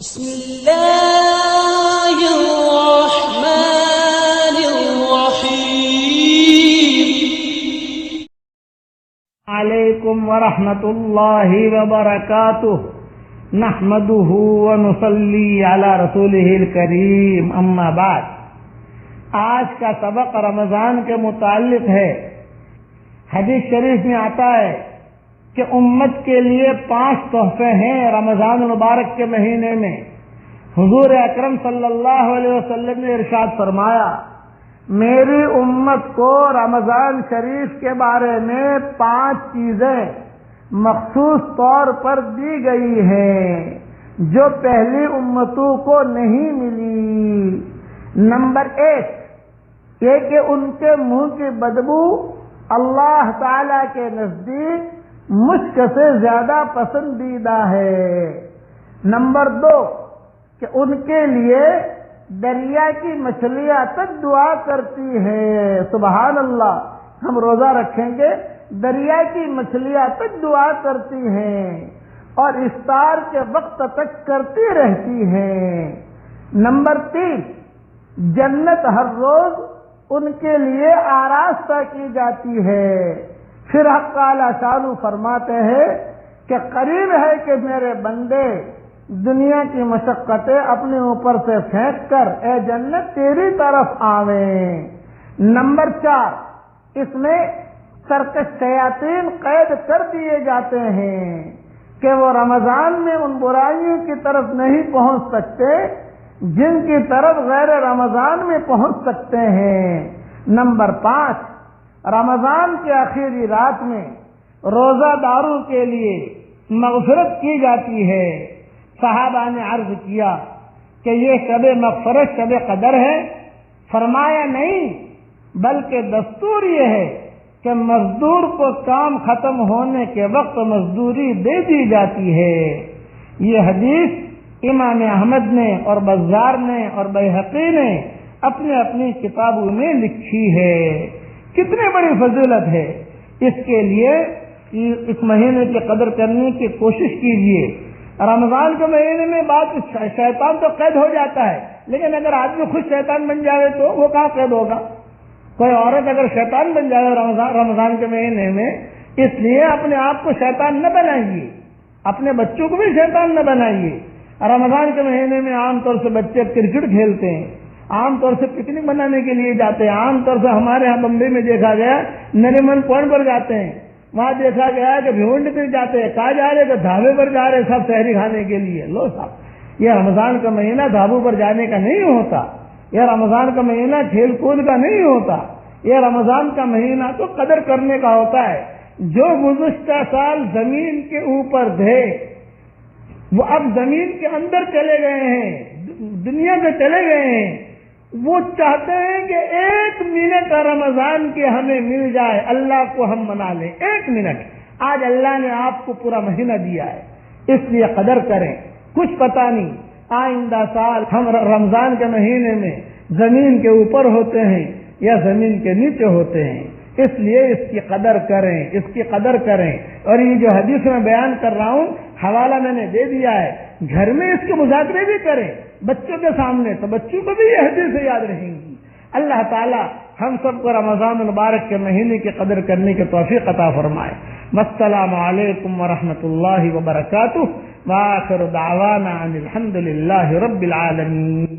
بسم الله الرحمن الرحيم. عليكم ورحمة الله وبركاته. نحمده ونصلي على رسوله الكريم. اما بعد، آج کا سبق رمضان کے متعلق ہے. حدیث شریف میں آتا ہے کہ امت کے لیے 5 تحفے ہیں رمضان المبارک کے مہینے میں. حضور اکرم صلی اللہ علیہ وسلم نے ارشاد فرمایا، میری امت کو رمضان شریف کے بارے میں 5 چیزیں مخصوص طور پر دی گئی ہیں جو پہلی امتوں کو نہیں ملی. نمبر 1، یہ کہ ان کے منہ کی بدبو اللہ تعالی کے نزدیک مشک سے زیادہ پسندیدہ ہے. نمبر 2، کہ ان کے لیے دریا کی مچھلیاں تک دعا کرتی ہیں. سبحان اللہ، ہم روزہ رکھیں گے، دریا کی مچھلیاں تک دعا کرتی ہیں اور افطار کے وقت تک کرتی رہتی ہیں. نمبر 3، جنت ہر روز ان کے لیے آراستہ کی جاتی ہے. پھر حق تعالی شانو فرماتے ہیں کہ قریب ہے کہ میرے بندے دنیا کی مشقتیں اپنے اوپر سے پھینک کر اے جنت تیری طرف آویں. نمبر 4، اس میں سرکش شیاطین قید کر دیے جاتے ہیں کہ وہ رمضان میں ان برائیوں کی طرف نہیں پہنچ سکتے جن کی طرف غیر رمضان میں پہنچ سکتے ہیں. نمبر 5، رمضان کے آخری رات میں روزہ داروں کے لیے مغفرت کی جاتی ہے. صحابہ نے عرض کیا کہ یہ شب مغفرت شب قدر ہے؟ فرمایا نہیں، بلکہ دستور یہ ہے کہ مزدور کو کام ختم ہونے کے وقت مزدوری دے دی جاتی ہے. یہ حدیث امام احمد نے اور بزار نے اور بیہقی نے اپنی اپنی کتابوں میں لکھی ہے. کتنی بڑی فضیلت ہے. اس کے لیے اس مہینے کی قدر کرنے کی کوشش کیجیے. رمضان کے مہینے میں بات شیطان تو قید ہو جاتا ہے، لیکن اگر آدمی خود شیطان بن جائے تو وہ کہاں قید ہوگا؟ کوئی عورت اگر شیطان بن جائے رمضان کے مہینے میں، اس لیے اپنے آپ کو شیطان نہ بنائیے، اپنے بچوں کو بھی شیطان نہ بنائیے. رمضان کے مہینے میں عام طور سے بچے کرکٹ کھیلتے ہیں، عام طور سے پکنک منانے کے لیے جاتے ہیں. عام طور سے ہمارے ہاں بمبئی میں دیکھا گیا نریمن پوائنٹ پر جاتے ہیں، وہاں دیکھا گیا کہ بھیونڈ پہ جاتے ہیں. کہاں جا رہے؟ کہ ڈھابے پر جا رہے سب سحری کھانے کے لیے. لو صاحب، یہ رمضان کا مہینہ ڈھابوں پر جانے کا نہیں ہوتا، یہ رمضان کا مہینہ کھیل کود کا نہیں ہوتا. یہ رمضان کا مہینہ تو قدر کرنے کا ہوتا ہے. جو گزشتہ سال زمین کے اوپر تھے وہ اب زمین کے اندر چلے گئے ہیں، دنیا میں چلے گئے ہیں. وہ چاہتے ہیں کہ 1 منٹ رمضان کے ہمیں مل جائے، اللہ کو ہم منا لیں. 1 منٹ. آج اللہ نے آپ کو پورا مہینہ دیا ہے، اس لیے قدر کریں. کچھ پتہ نہیں آئندہ سال ہم رمضان کے مہینے میں زمین کے اوپر ہوتے ہیں یا زمین کے نیچے ہوتے ہیں. اس لیے اس کی قدر کریں، اس کی قدر کریں. اور یہ جو حدیث میں بیان کر رہا ہوں، حوالہ میں نے دے دیا ہے، گھر میں اس کے مذاکرے بھی کریں بچوں کے سامنے، تو بچوں کو بھی یہ حدیث یاد رہیں گی. اللہ تعالی ہم سب کو رمضان المبارک کے مہینے کی قدر کرنے کی توفیق عطا فرمائے. السلام علیکم ورحمۃ اللہ وبرکاتہ. وآخر دعوانا ان الحمد للہ رب العالمین.